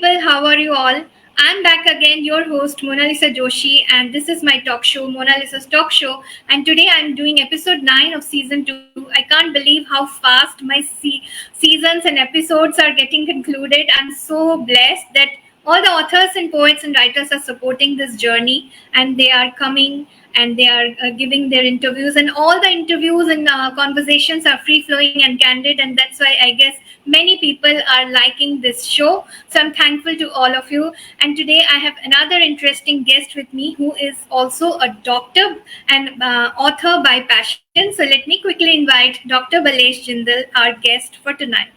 people, how are you all? I'm back again, your host Mona Lisa Joshi, and this is my talk show, Mona Lisa's Talk Show. And today I'm doing episode 9 of season 2. I can't believe how fast my seasons and episodes are getting concluded. I'm so blessed that all the authors and poets and writers are supporting this journey, and they are coming and they are giving their interviews, and all the interviews and conversations are free flowing and candid, and that's why I guess many people are liking this show. So I'm thankful to all of you. And today I have another interesting guest with me who is also a doctor and author by passion. So let me quickly invite Dr. Balesh Jindal, our guest for tonight.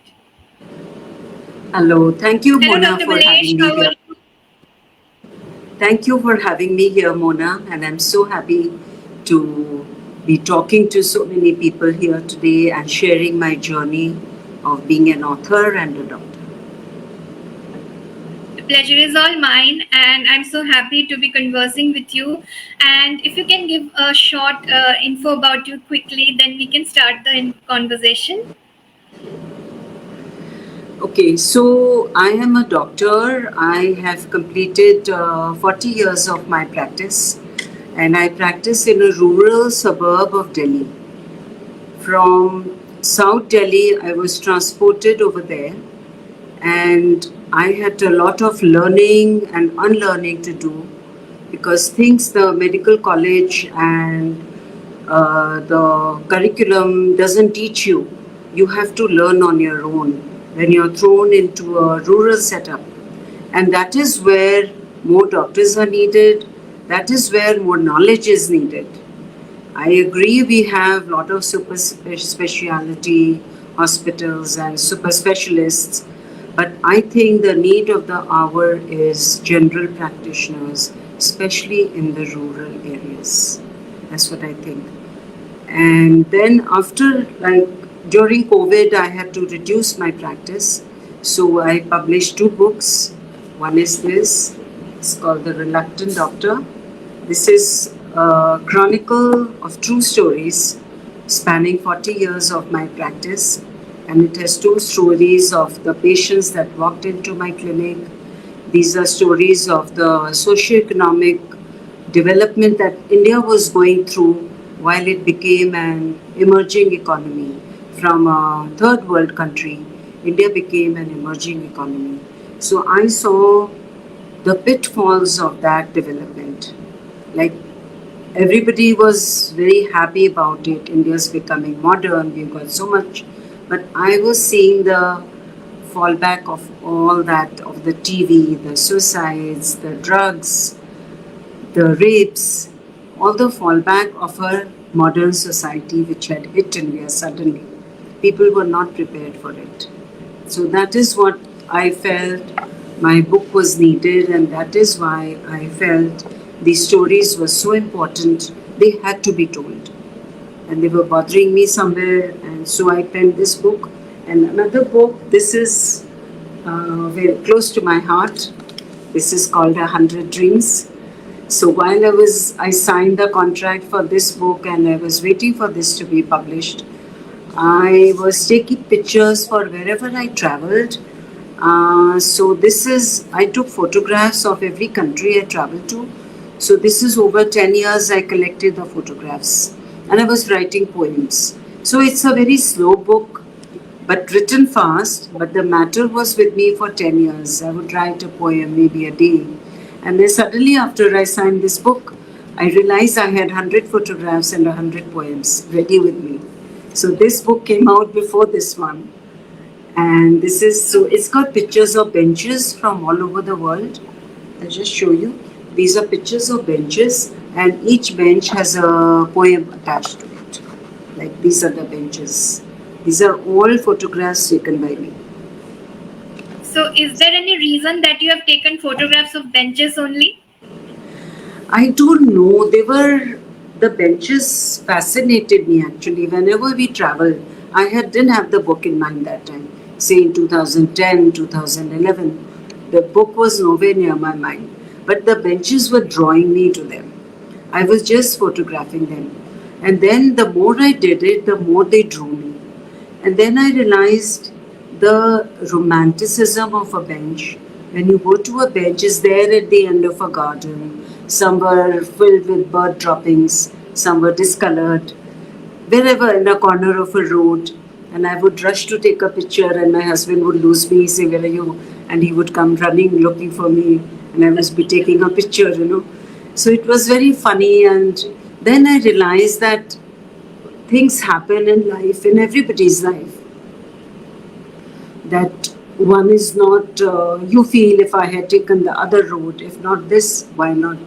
Hello, thank you, Hello, Mona, Dr. for Balesh. having me How are here. you? Thank you for having me here, Mona, and I'm so happy to be talking to so many people here today and sharing my journey of being an author and a doctor. The pleasure is all mine, and I'm so happy to be conversing with you. And if you can give a short info about you quickly, then we can start the conversation. Okay, so I am a doctor. I have completed 40 years of my practice, and I practice in a rural suburb of Delhi. From South Delhi, I was transported over there, and I had a lot of learning and unlearning to do because things the medical college and the curriculum doesn't teach you. You have to learn on your own when you're thrown into a rural setup. And that is where more doctors are needed. That is where more knowledge is needed. I agree we have a lot of super specialty hospitals and super specialists, but I think the need of the hour is general practitioners, especially in the rural areas. That's what I think. And then after, like during COVID, I had to reduce my practice. So I published two books. One is this, it's called The Reluctant Doctor. This is a chronicle of true stories spanning 40 years of my practice. And it has two stories of the patients that walked into my clinic. These are stories of the socio-economic development that India was going through while it became an emerging economy. From a third world country, India became an emerging economy. So I saw the pitfalls of that development. Like everybody was very happy about it. India's becoming modern, we've got so much. But I was seeing the fallback of all that, of the TV, the suicides, the drugs, the rapes, all the fallback of a modern society which had hit India suddenly. People were not prepared for it. So that is what I felt my book was needed, and that is why I felt these stories were so important. They had to be told. And they were bothering me somewhere, and so I penned this book. And another book, this is very close to my heart. This is called 100 Dreams. So while I signed the contract for this book and I was waiting for this to be published, I was taking pictures for wherever I traveled. So I took photographs of every country I traveled to. So this is over 10 years I collected the photographs and I was writing poems. So it's a very slow book, but written fast. But the matter was with me for 10 years. I would write a poem maybe a day. And then suddenly, after I signed this book, I realized I had 100 photographs and 100 poems ready with me. So this book came out before this one. And it's got pictures of benches from all over the world. I'll just show you. These are pictures of benches, and each bench has a poem attached to it. Like these are the benches. These are all photographs taken by me. So, is there any reason that you have taken photographs of benches only? I don't know. The benches fascinated me actually. Whenever we traveled, didn't have the book in mind that time. Say in 2010, 2011, the book was nowhere near my mind. But the benches were drawing me to them. I was just photographing them. And then the more I did it, the more they drew me. And then I realized the romanticism of a bench, When you go to a bench, it's there at the end of a garden. Some were filled with bird droppings, some were discolored, wherever in a corner of a road. And I would rush to take a picture, and my husband would lose me, say, "Where are you?" And he would come running looking for me, and I must be taking a picture. So it was very funny. And then I realized that things happen in life, in everybody's life, that one is not, you feel, if I had taken the other road, if not this, why not?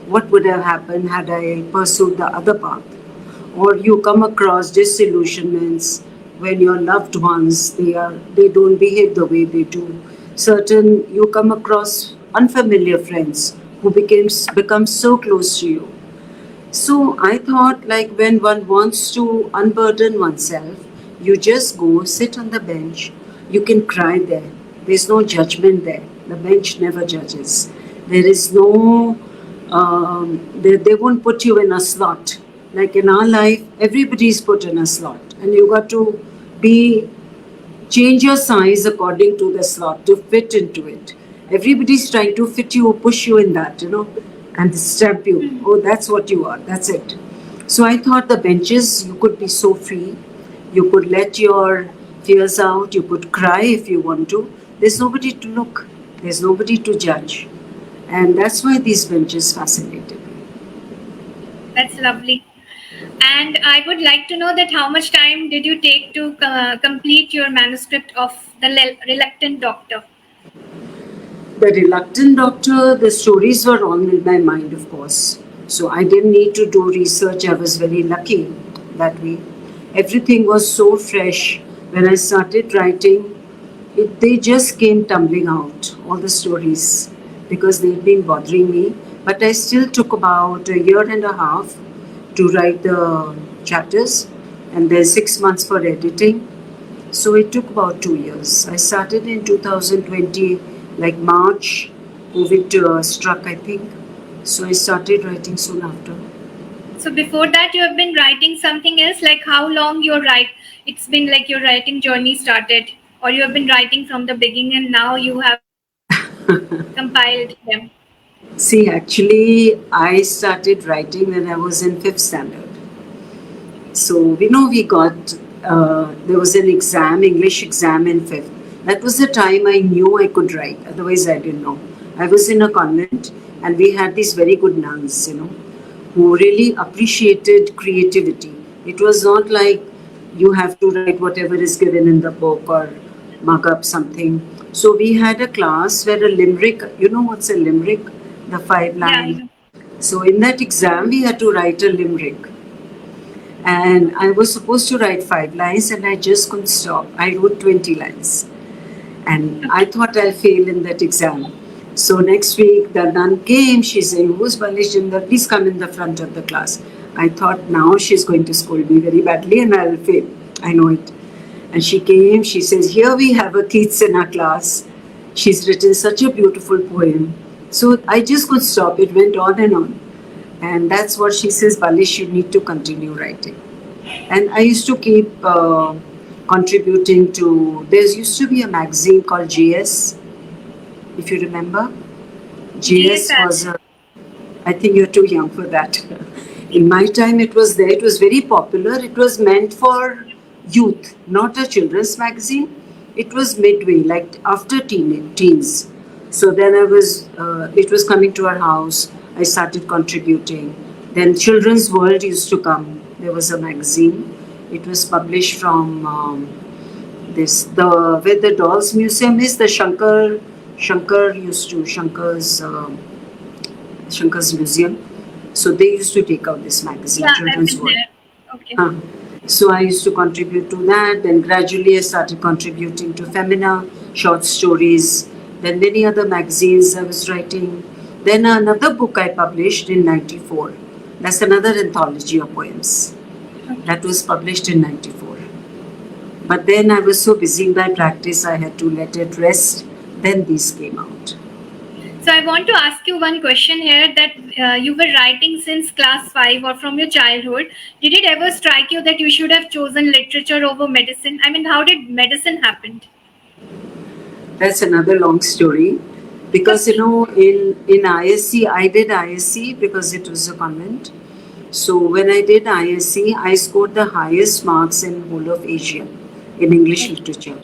What would have happened had I pursued the other path? Or you come across disillusionments when your loved ones, they don't behave the way they do. Certain, you come across unfamiliar friends who become so close to you. So I thought, like, when one wants to unburden oneself, you just go sit on the bench. You can cry there. There's no judgment there. The bench never judges. There is no, they won't put you in a slot. Like in our life, everybody's put in a slot, and you got to be change your size according to the slot to fit into it. Everybody's trying to fit you, push you in that, and stamp you. Oh, that's what you are. That's it. So I thought the benches, you could be so free. You could let your fears out. You could cry if you want to. There's nobody to look. There's nobody to judge. And that's why these benches fascinated me. That's lovely. And I would like to know that how much time did you take to complete your manuscript of The Reluctant Doctor? The Reluctant Doctor, the stories were all in my mind, of course. So I didn't need to do research. I was very lucky that way. Everything was so fresh. When I started writing, they just came tumbling out, all the stories, because they'd been bothering me. But I still took about a year and a half to write the chapters, and then 6 months for editing. So it took about 2 years. I started in 2020, like March. COVID struck, I think. So I started writing soon after. So before that, you have been writing something else? Like how long it's been like your writing journey started? Or you have been writing from the beginning and now you have compiled them? See, actually, I started writing when I was in 5th standard. So we got, there was an exam, English exam in 5th. That was the time I knew I could write. Otherwise, I didn't know. I was in a convent, and we had these very good nuns, who really appreciated creativity. It was not like you have to write whatever is given in the book or mug up something. So we had a class where a limerick, you know what's a limerick? The 5 line. Yeah. So in that exam, we had to write a limerick. And I was supposed to write 5 lines, and I just couldn't stop. I wrote 20 lines. And I thought I'll fail in that exam. So next week, the nun came. She said, "Who's Balish Jinder? Please come in the front of the class." I thought now she's going to scold me very badly and I'll fail. I know it. And she came. She says, "Here we have a Keats in our class. She's written such a beautiful poem." So I just couldn't stop. It went on and on. And that's what she says, "Balish, you need to continue writing." And I used to keep contributing to, there used to be a magazine called GS, if you remember. GS was, I think you're too young for that. In my time, it was there. It was very popular. It was meant for youth, not a children's magazine. It was midway, like after teens. So then it was coming to our house. I started contributing. Then Children's World used to come. There was a magazine. It was published from where the Dolls Museum is, the Shankar's Museum. So they used to take out this magazine, Yeah, Children's World. Okay. So I used to contribute to that. Then gradually I started contributing to Femina, short stories. Then many other magazines I was writing. Then another book I published in 94. That's another anthology of poems. That was published in 94. But then I was so busy in my practice, I had to let it rest. Then these came out. So I want to ask you one question here, that you were writing since class 5 or from your childhood. Did it ever strike you that you should have chosen literature over medicine? I mean, how did medicine happen? That's another long story. because in ISC I did ISC because it was a convent. So when I did ISC, I scored the highest marks in whole of Asia in English literature.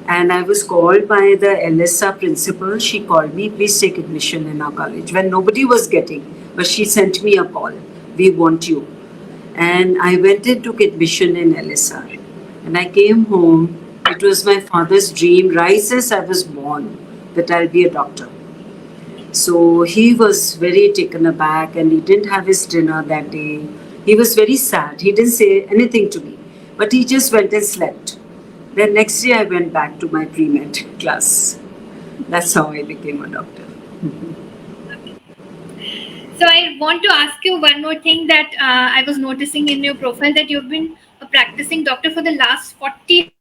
And I was called by the LSR principal. She called me, please take admission in our college. When nobody was getting, but she sent me a call. We want you. And I went and took admission in LSR. And I came home. It was my father's dream, right since I was born, that I'll be a doctor. So he was very taken aback and he didn't have his dinner that day. He was very sad. He didn't say anything to me, but he just went and slept. Then next day I went back to my pre-med class. That's how I became a doctor. So I want to ask you one more thing that I was noticing in your profile, that you've been a practicing doctor for the last 40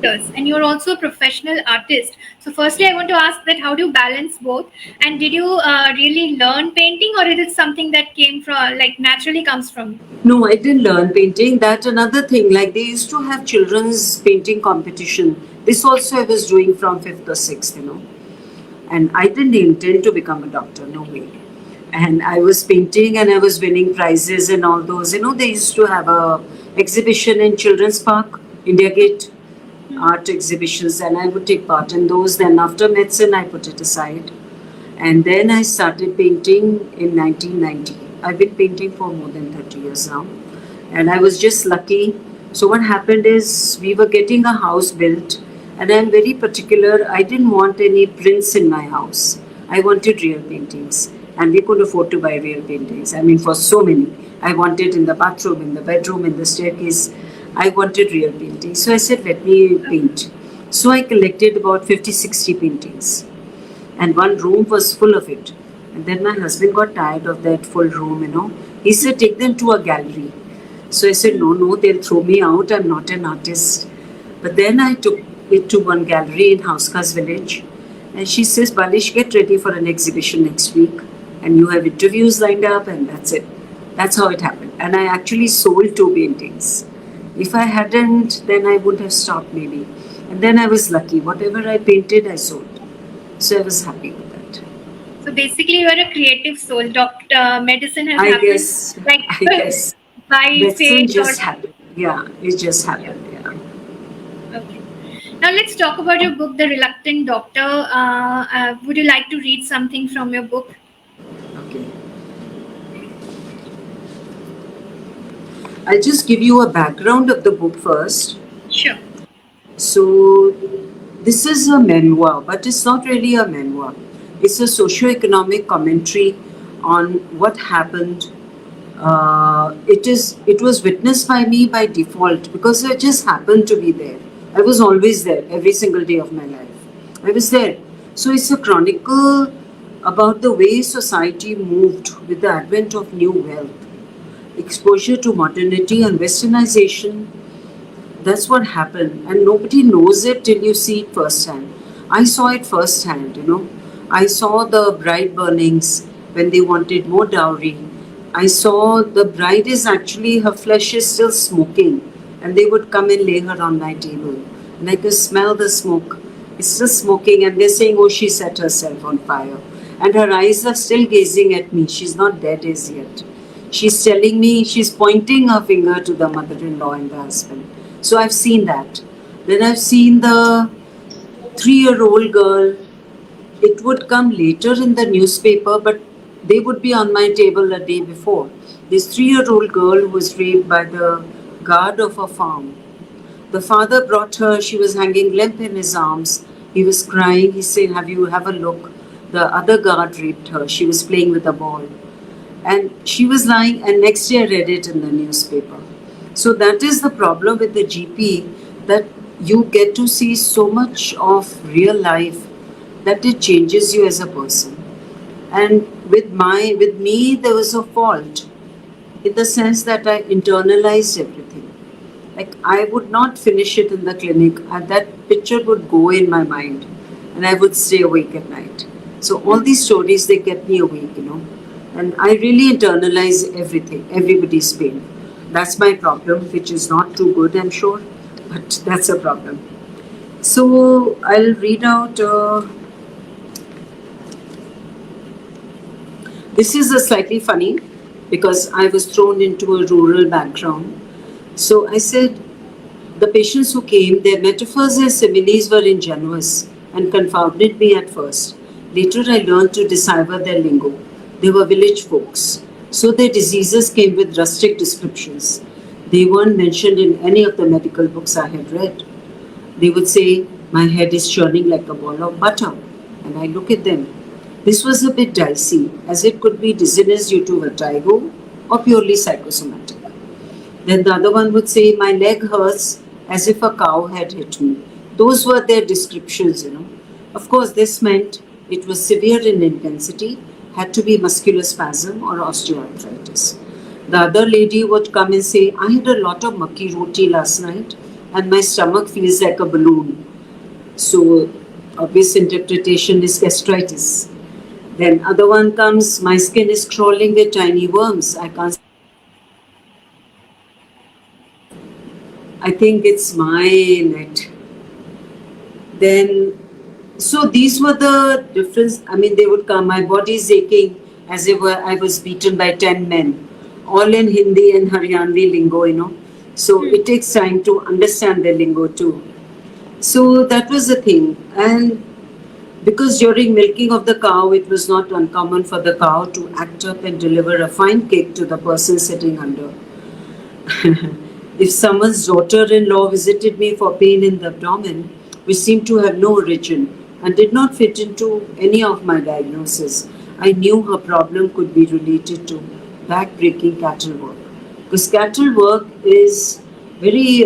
years and you're also a professional artist. So firstly, I want to ask that how do you balance both, and did you really learn painting, or is it something that came from, like, naturally comes from you? No, I didn't learn painting. That's another thing. Like they used to have children's painting competition. This also I was doing from 5th or 6th. And I didn't intend to become a doctor, no way. And I was painting and I was winning prizes and all those. They used to have a exhibition in Children's Park, India Gate, art exhibitions, and I would take part in those. Then after medicine, I put it aside. And then I started painting in 1990. I've been painting for more than 30 years now. And I was just lucky. So what happened is we were getting a house built, and I'm very particular. I didn't want any prints in my house. I wanted real paintings. And we could afford to buy real paintings. I mean, for so many. I wanted in the bathroom, in the bedroom, in the staircase. I wanted real paintings. So I said, let me paint. So I collected about 50, 60 paintings. And one room was full of it. And then my husband got tired of that full room. He said, take them to a gallery. So I said, no, they'll throw me out. I'm not an artist. But then I took it to one gallery in Hauskas Village. And she says, Balish, get ready for an exhibition next week. And you have interviews lined up, and that's it. That's how it happened. And I actually sold 2 paintings. If I hadn't, then I would have stopped maybe. And then I was lucky. Whatever I painted, I sold. So I was happy with that. So basically, you are a creative soul. Medicine has I happened. guess. Like I guess. by Medicine fate just or happened. Yeah, it just happened. Yeah. okay. Now let's talk about your book, The Reluctant Doctor. Would you like to read something from your book? Okay. I'll just give you a background of the book first. Sure. So, this is a memoir, but it's not really a memoir. It's a socio-economic commentary on what happened. It was witnessed by me by default because I just happened to be there. I was always there every single day of my life. I was there. So it's a chronicle about the way society moved with the advent of new wealth, exposure to modernity and westernization. That's what happened, and nobody knows it till you see it firsthand. I saw it firsthand. I saw the bride burnings when they wanted more dowry. I saw the bride is actually, her flesh is still smoking, and they would come and lay her on my table, and I could smell the smoke. It's still smoking, and they're saying, oh, she set herself on fire, and her eyes are still gazing at me. She's not dead as yet. She's telling me, she's pointing her finger to the mother-in-law and the husband. So I've seen that. Then I've seen the 3-year-old girl. It would come later in the newspaper, but they would be on my table a day before. This 3-year-old girl was raped by the guard of a farm. The father brought her. She was hanging limp in his arms. He was crying. He said, have a look. The other guard raped her. She was playing with a ball. And she was lying, and next day I read it in the newspaper. So that is the problem with the GP, that you get to see so much of real life that it changes you as a person. And with me, there was a fault in the sense that I internalized everything. Like I would not finish it in the clinic, and that picture would go in my mind, and I would stay awake at night. So all these stories, they get me awake, and I really internalize everything, everybody's pain. That's my problem, which is not too good, I'm sure, but that's a problem. So I'll read out This is a slightly funny because I was thrown into a rural background. So I said, the patients who came, their metaphors and similes were ingenuous and confounded me at first. Later, I learned to decipher their lingo. They were village folks, so their diseases came with rustic descriptions. They weren't mentioned in any of the medical books I had read. They would say, my head is churning like a ball of butter. And I look at them. This was a bit dicey, as it could be dizziness due to vertigo or purely psychosomatic. Then the other one would say, my leg hurts as if a cow had hit me. Those were their descriptions. Of course, this meant it was severe in intensity, had to be muscular spasm or osteoarthritis. The other lady would come and say, I had a lot of makki roti last night and my stomach feels like a balloon. So, obvious interpretation is gastritis. Then other one comes, my skin is crawling with tiny worms. I think it's my net. Then, so these were the difference. I mean, they would come, my body is aching as if I was beaten by 10 men, all in Hindi and Haryanvi lingo. So it takes time to understand the lingo too. So that was the thing. And because during milking of the cow, it was not uncommon for the cow to act up and deliver a fine cake to the person sitting under. If someone's daughter-in-law visited me for pain in the abdomen, which seemed to have no origin and did not fit into any of my diagnoses, I knew her problem could be related to back-breaking cattle work. Because cattle work is very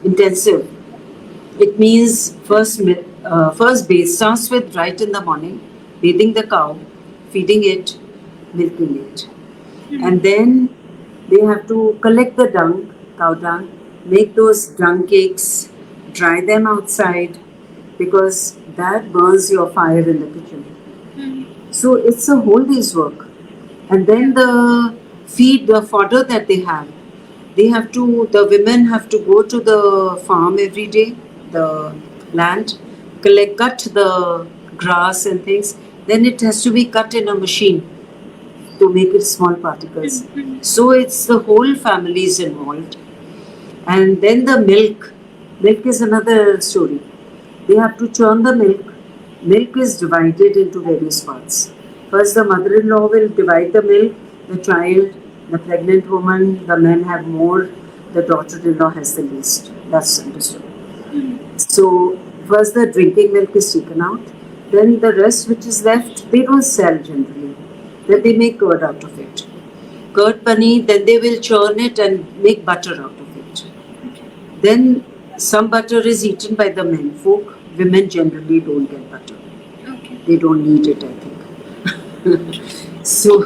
intensive. It means first bathe starts with right in the morning, bathing the cow, feeding it, milking it. And then they have to collect the dung, cow dung, make those dung cakes, dry them outside because that burns your fire in the kitchen. So it's a whole day's work. And then the fodder that they have the women have to go to the farm every day, the land, cut the grass and things. Then it has to be cut in a machine to make it small particles. So it's the whole family is involved. And then the milk is another story. They have to churn the milk. Milk is divided into various parts. First, the mother-in-law will divide the milk, the child, the pregnant woman, the men have more, the daughter-in-law has the least. That's understood. So, first the drinking milk is taken out, then the rest which is left, they don't sell generally. Then they make curd out of it. Curd paneer, then they will churn it and make butter out of it. Then some butter is eaten by the men folk. Women generally don't get butter. They don't need it, I think. So,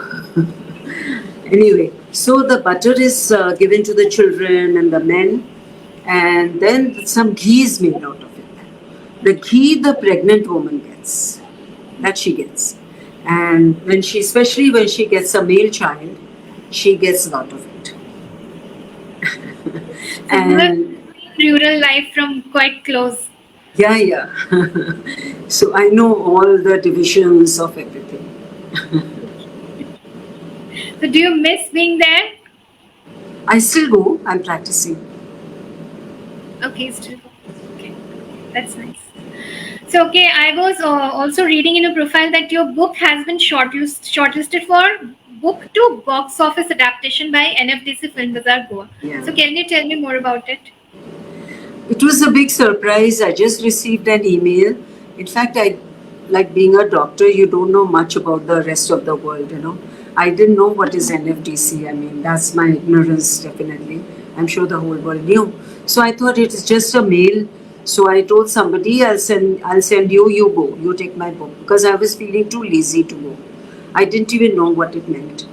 anyway, so the butter is given to the children and the men, and then some ghee is made out of it. The ghee the pregnant woman gets, that she gets. And especially when she gets a male child, she gets a lot of it. And rural life from quite close. Yeah. So I know all the divisions of everything. So do you miss being there? I still go. I'm practicing. Okay, still. Okay, that's nice. So, okay, I was also reading in your profile that your book has been shortlisted for Book 2 box office adaptation by NFDC Film Bazaar Goa. Yeah. So, can you tell me more about it? It was a big surprise. I just received an email. In fact, like being a doctor, you don't know much about the rest of the world, I didn't know what is NFDC. I mean, that's my ignorance, definitely. I'm sure the whole world knew. So I thought it is just a mail. So I told somebody, I'll send you, you go, you take my book. Because I was feeling too lazy to go. I didn't even know what it meant.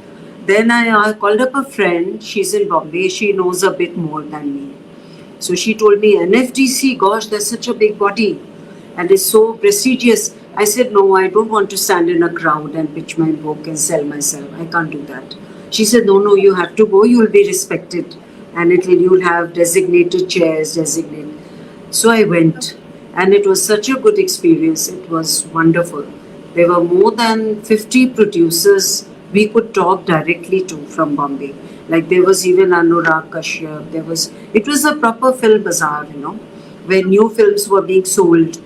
Then I called up a friend. She's in Bombay. She knows a bit more than me. So she told me, NFDC, gosh, that's such a big body. And it's so prestigious. I said, no, I don't want to stand in a crowd and pitch my book and sell myself. I can't do that. She said, no, you have to go. You'll be respected. And you'll have designated chairs, So I went. And it was such a good experience. It was wonderful. There were more than 50 producers we could talk directly to from Bombay. Like there was even Anurag Kashyap. It was a proper film bazaar, where new films were being sold,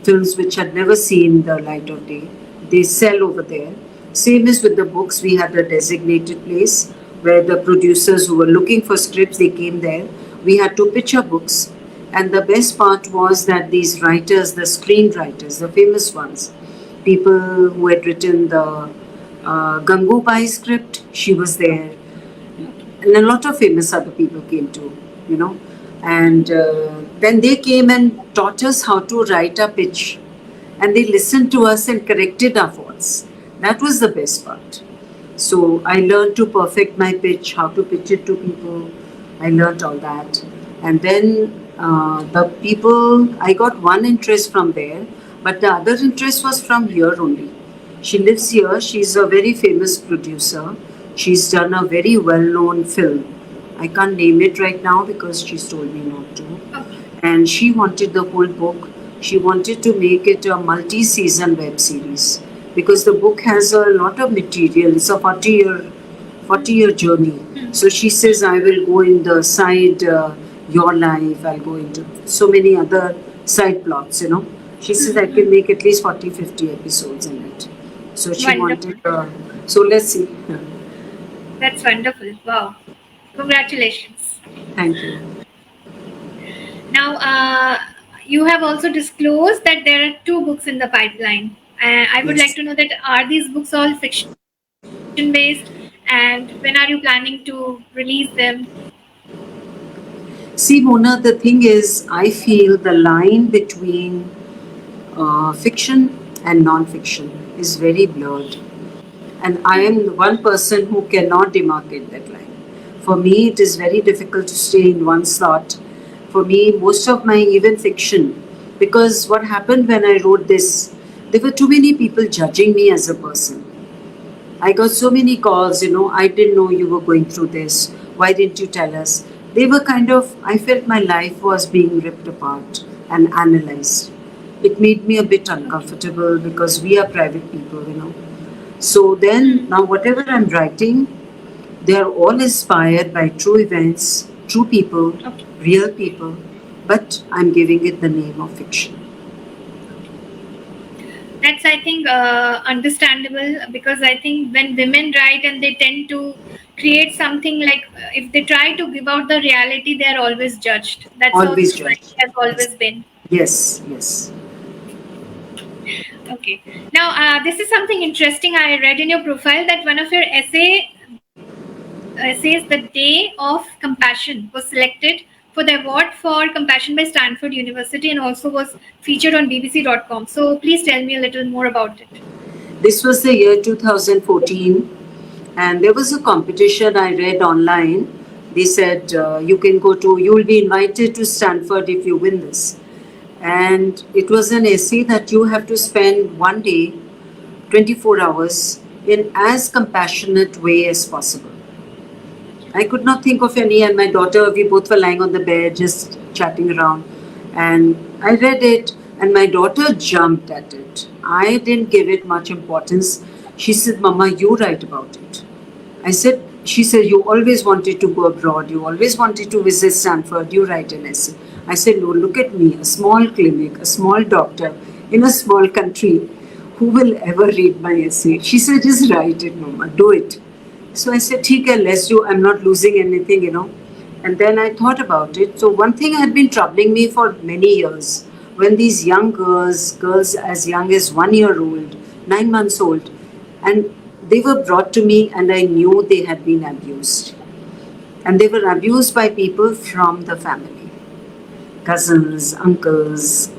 films which had never seen the light of day. They sell over there. Same as with the books, we had a designated place where the producers who were looking for scripts, they came there. We had to pitch our books. And the best part was that these writers, the screenwriters, the famous ones, people who had written the Gangubai script, she was there. And a lot of famous other people came too, you know. And then they came and taught us how to write a pitch. And they listened to us and corrected our faults. That was the best part. So I learned to perfect my pitch, how to pitch it to people. I learned all that. And then the people, I got one interest from there, but the other interest was from here only. She lives here. She's a very famous producer. She's done a very well-known film. I can't name it right now because she's told me not to. Okay. And she wanted the whole book. She wanted to make it a multi-season web series because the book has a lot of material. It's a 40-year journey. So she says, I will go in the side, your life, I'll go into so many other side plots, She says, I can make at least 40, 50 episodes in it. So she Wonderful. wanted, so let's see. That's wonderful. Wow. Congratulations. Thank you. Now, you have also disclosed that there are 2 books in the pipeline. I would Yes. like to know that are these books all fiction based, and when are you planning to release them? See, Mona, the thing is, I feel the line between fiction and non-fiction is very blurred. And I am the one person who cannot demarcate that line. For me, it is very difficult to stay in one slot. For me, most of my even fiction, because what happened when I wrote this, there were too many people judging me as a person. I got so many calls, I didn't know you were going through this. Why didn't you tell us? They were I felt my life was being ripped apart and analyzed. It made me a bit uncomfortable because we are private people, So then, now whatever I'm writing, they are all inspired by true events, true people, Okay. real people, but I'm giving it the name of fiction. That's, I think, understandable, because I think when women write and they tend to create something like, if they try to give out the reality, they are always judged. That's how Always society judge. has always been. Yes, yes. Okay. Now, this is something interesting. I read in your profile that one of your essays, The Day of Compassion, was selected for the award for compassion by Stanford University and also was featured on BBC.com. So please tell me a little more about it. This was the year 2014, and there was a competition I read online. They said you will be invited to Stanford if you win this. And it was an essay that you have to spend one day, 24 hours, in as compassionate way as possible. I could not think of any, and my daughter, we both were lying on the bed just chatting around. And I read it, and my daughter jumped at it. I didn't give it much importance. She said, Mama, you write about it. She said, you always wanted to go abroad. You always wanted to visit Stanford. You write an essay. I said, no, look at me, a small clinic, a small doctor in a small country. Who will ever read my essay? She said, just write it, Mama, do it. So I said, okay, let's do. I'm not losing anything, And then I thought about it. So one thing had been troubling me for many years. When these young girls as young as 1 year old, 9 months old, and they were brought to me and I knew they had been abused. And they were abused by people from the family. Cousins, uncles,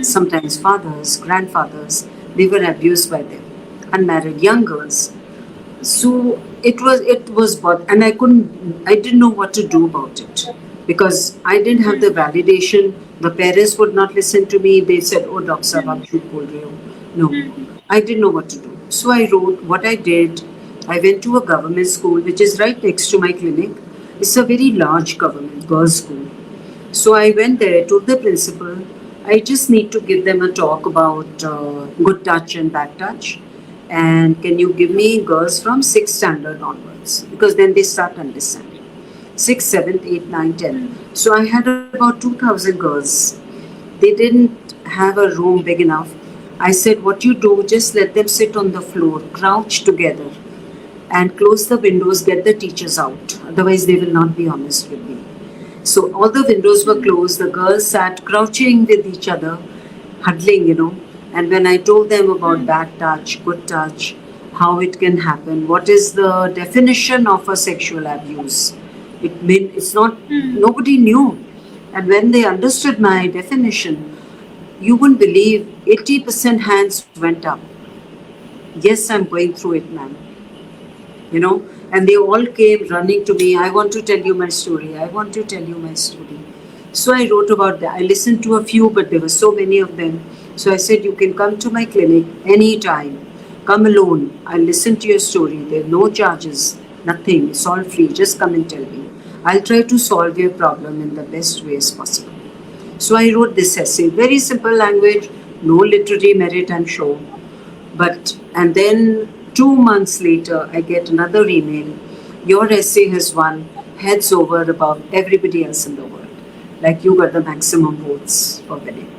sometimes fathers, grandfathers. They were abused by them. Unmarried young girls. So it was and I didn't know what to do about it because I didn't have the validation. The parents would not listen to me. They said, oh, Dr. Sahab, aap jhoot bol rahe ho. No, I didn't know what to do. So I wrote what I did. I went to a government school which is right next to my clinic. It's a very large government girls' school. So I went there, told the principal, I just need to give them a talk about good touch and bad touch. And can you give me girls from 6th standard onwards? Because then they start understanding. 6th, 7th, 8th, 9th, 10th. So I had about 2,000 girls. They didn't have a room big enough. I said, what you do, just let them sit on the floor, crouch together, and close the windows, get the teachers out. Otherwise, they will not be honest with me. So all the windows were closed. The girls sat crouching with each other, huddling. And when I told them about bad touch, good touch, how it can happen, what is the definition of a sexual abuse, it's not, nobody knew. And when they understood my definition, you wouldn't believe 80% hands went up. Yes, I'm going through it, ma'am. And they all came running to me. I want to tell you my story. I want to tell you my story. So I wrote about that. I listened to a few, but there were so many of them. So I said, you can come to my clinic anytime. Come alone. I'll listen to your story. There are no charges, nothing. It's all free. Just come and tell me. I'll try to solve your problem in the best ways possible. So I wrote this essay. Very simple language, no literary merit, I'm sure. And then 2 months later, I get another email. Your essay has won heads over above everybody else in the world. Like you got the maximum votes for winning.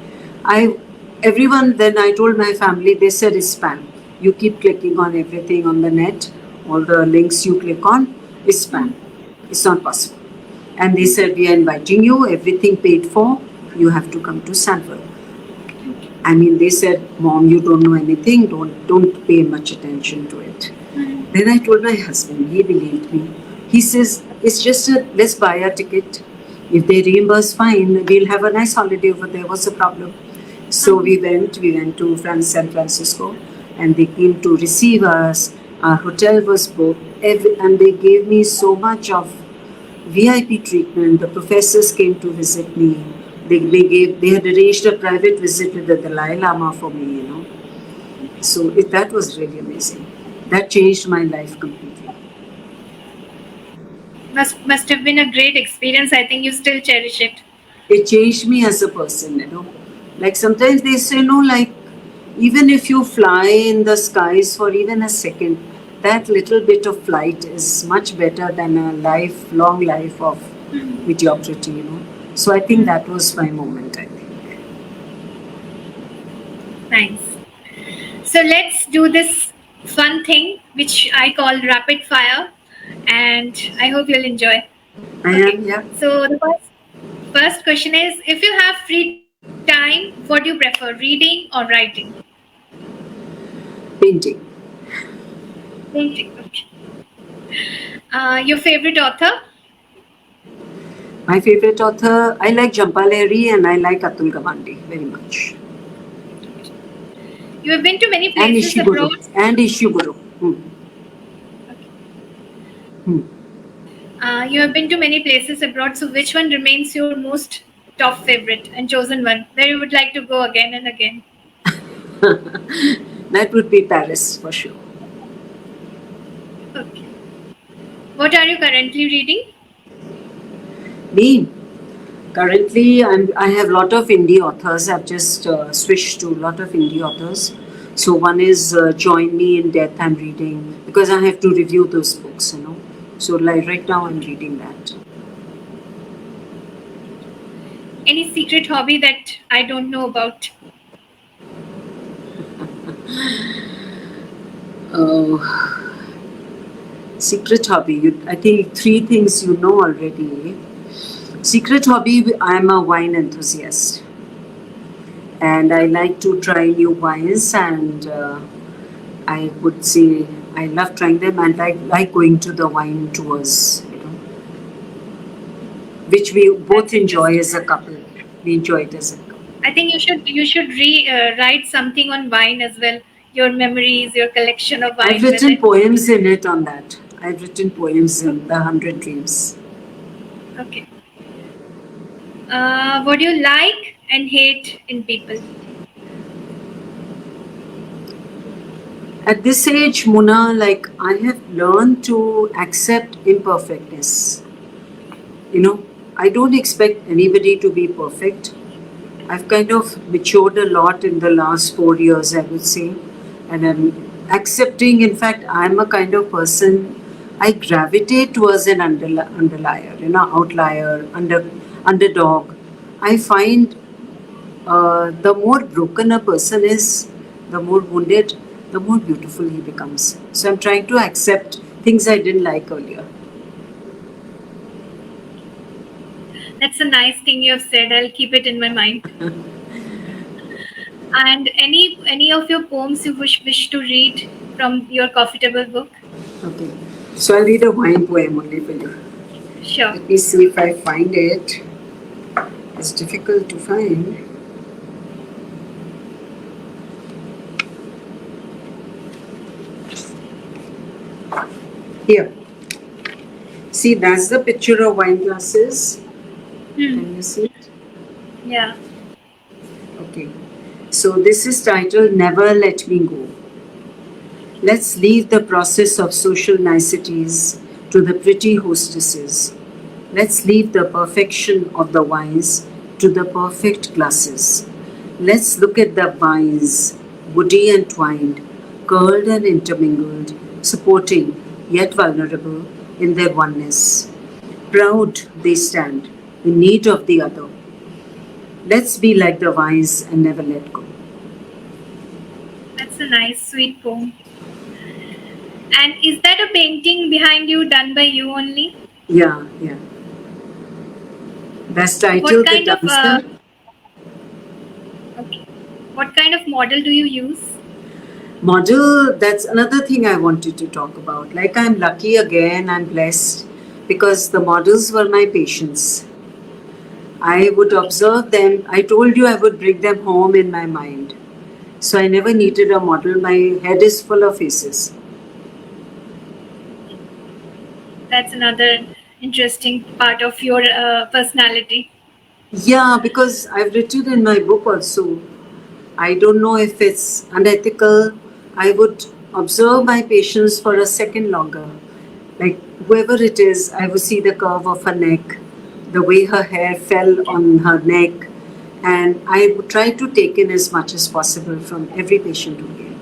Then I told my family, they said it's spam. You keep clicking on everything on the net, all the links you click on, is spam. It's not possible. And they said, we are inviting you, everything paid for, you have to come to Sanford. I mean, they said, Mom, you don't know anything, don't pay much attention to it. Then I told my husband, he believed me. He says, it's just let's buy a ticket. If they reimburse, fine, we'll have a nice holiday over there. What's the problem? So we went to San Francisco, and they came to receive us. Our hotel was booked, and they gave me so much of VIP treatment. The professors came to visit me. They had arranged a private visit with the Dalai Lama for me, So that was really amazing. That changed my life completely. Must have been a great experience. I think you still cherish it. It changed me as a person, Like sometimes they say, even if you fly in the skies for even a second, that little bit of flight is much better than a long life of mediocrity, So I think that was my moment, I think. Nice. So let's do this fun thing, which I call rapid fire, and I hope you'll enjoy. I am, yeah. So the first question is, if you have free time, what do you prefer, reading or writing? Painting. Painting, okay. Your favorite author? My favorite author, I like Jhampal Lahiri and I like Atul Gawande very much. You have been to many places abroad. And Ishu Guru. You have been to many places abroad, so which one remains your most top favorite and chosen one, where you would like to go again and again? That would be Paris for sure. Okay. What are you currently reading? Me? Currently, I have a lot of indie authors. I've just switched to a lot of indie authors. So one is Join Me in Death I'm reading, because I have to review those books, So right now I'm reading that. Any secret hobby that I don't know about? Secret hobby. I think 3 things you know already. Secret hobby, I'm a wine enthusiast. And I like to try new wines, and I would say I love trying them, and I like going to the wine tours, which we both enjoy as a couple. We enjoy it as a couple. I think you should write something on wine as well. Your memories, your collection of wine. I've written poems in it on that. I've written poems in The 100 Dreams. Okay. What do you like and hate in people? At this age, Mona, I have learned to accept imperfectness. I don't expect anybody to be perfect. I've kind of matured a lot in the last 4 years, I would say. And accepting. In fact, I'm a kind of person, I gravitate towards an underlier, outlier, underdog. I find the more broken a person is, the more wounded, the more beautiful he becomes. So I'm trying to accept things I didn't like earlier. That's a nice thing you have said. I'll keep it in my mind. And any of your poems you wish to read from your coffee table book? Okay. So I'll read a wine poem only for you. Sure. Let me see if I find it. It's difficult to find. Here. See, that's the picture of wine glasses. Can you see it? Yeah. Okay. So this is titled Never Let Me Go. Let's leave the process of social niceties to the pretty hostesses. Let's leave the perfection of the wines to the perfect glasses. Let's look at the vines, woody and twined, curled and intermingled, supporting yet vulnerable in their oneness. Proud they stand, in need of the other. Let's be like the vines and never let go. That's a nice, sweet poem. And is that a painting behind you done by you only? Yeah, yeah. That's titled The Dancer. Okay. What kind of model do you use? Model, that's another thing I wanted to talk about. Like, I'm lucky again, I'm blessed because the models were my patients. I would observe them. I told you I would bring them home in my mind. So I never needed a model. My head is full of faces. That's another interesting part of your personality. Yeah, because I've written in my book also. I don't know if it's unethical. I would observe my patients for a second longer. Like whoever it is, I would see the curve of her neck, the way her hair fell on her neck, and I would try to take in as much as possible from every patient who came.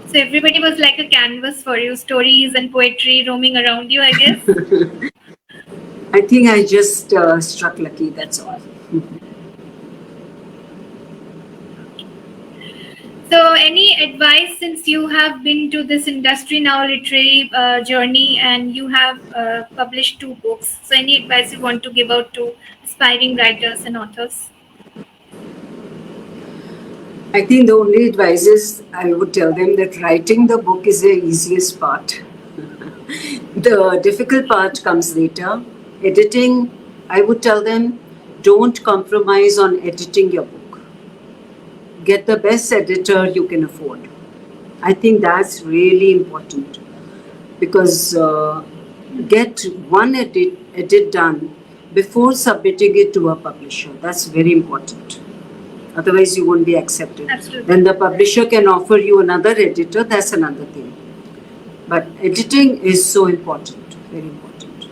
So everybody was like a canvas for you, stories and poetry roaming around you, I guess. I think I just struck lucky, that's all. So, any advice since you have been to this industry now, literary journey, and you have published 2 books? So, any advice you want to give out to aspiring writers and authors? I think the only advice is I would tell them that writing the book is the easiest part. The difficult part comes later. Editing, I would tell them, don't compromise on editing your book. Get the best editor you can afford. I think that's really important because get one edit done before submitting it to a publisher. That's very important. Otherwise, you won't be accepted. Absolutely. Then the publisher can offer you another editor, that's another thing. But editing is so important, very important.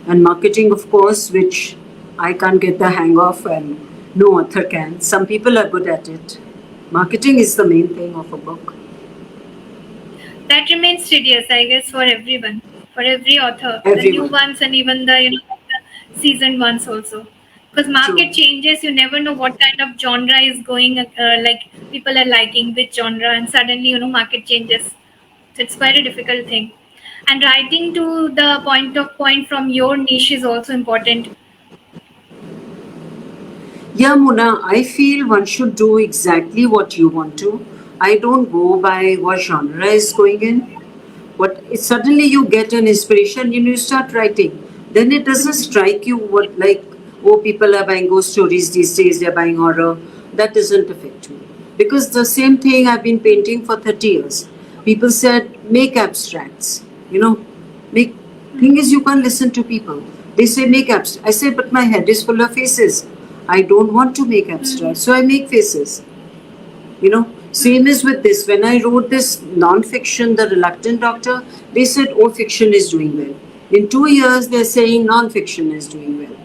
And marketing, of course, which I can't get the hang of and no author can. Some people are good at it. Marketing is the main thing of a book. That remains tedious, I guess, for everyone, for every author, the Everyone. new ones and even the the seasoned ones also. Because market True. changes, you never know what kind of genre is going. Like people are liking which genre, and suddenly market changes. So it's quite a difficult thing. And writing to the point from your niche is also important. Yeah, Mona, I feel one should do exactly what you want to. I don't go by what genre is going in. Suddenly you get an inspiration, you start writing. Then it doesn't strike you what like, oh, people are buying ghost stories these days, they're buying horror. That doesn't affect me. Because the same thing I've been painting for 30 years. People said, make abstracts. Make thing is you can't listen to people. They say make abstract. I say, but my head is full of faces. I don't want to make abstract, so I make faces. Same is with this. When I wrote this non-fiction, The Reluctant Doctor, they said, oh, fiction is doing well. In 2 years, they're saying non-fiction is doing well.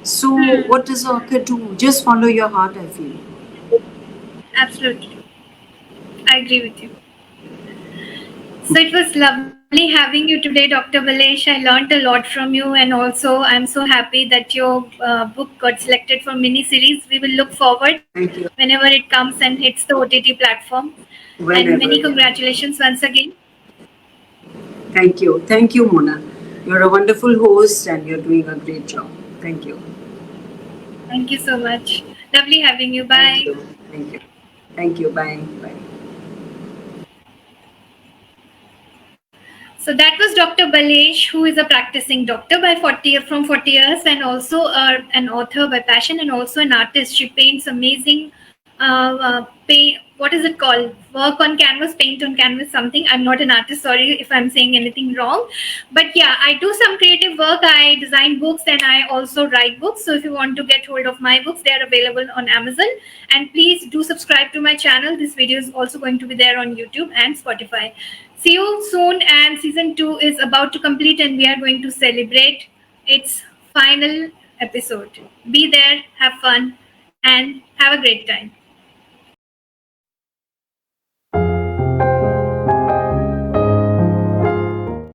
So what does author do? Just follow your heart, I feel. Absolutely. I agree with you. So it was lovely having you today, Dr. Balesh. I learned a lot from you, and also I'm so happy that your book got selected for mini series. We will look forward Thank you. whenever it comes and hits the OTT platform. And Whenever, many yeah. congratulations once again. Thank you. Thank you, Mona. You're a wonderful host and you're doing a great job. Thank you. Thank you so much. Lovely having you. Thank Bye. you. Thank you. Thank you. Bye. Bye. So that was Dr. Balesh, who is a practicing doctor by 40 years, and also an author by passion, and also an artist. She paints amazing paint. What is it called? Work on canvas, paint on canvas, something. I'm not an artist. Sorry if I'm saying anything wrong. But yeah, I do some creative work. I design books and I also write books. So if you want to get hold of my books, they are available on Amazon. And please do subscribe to my channel. This video is also going to be there on YouTube and Spotify. See you soon. And season 2 is about to complete, and we are going to celebrate its final episode. Be there, have fun, and have a great time.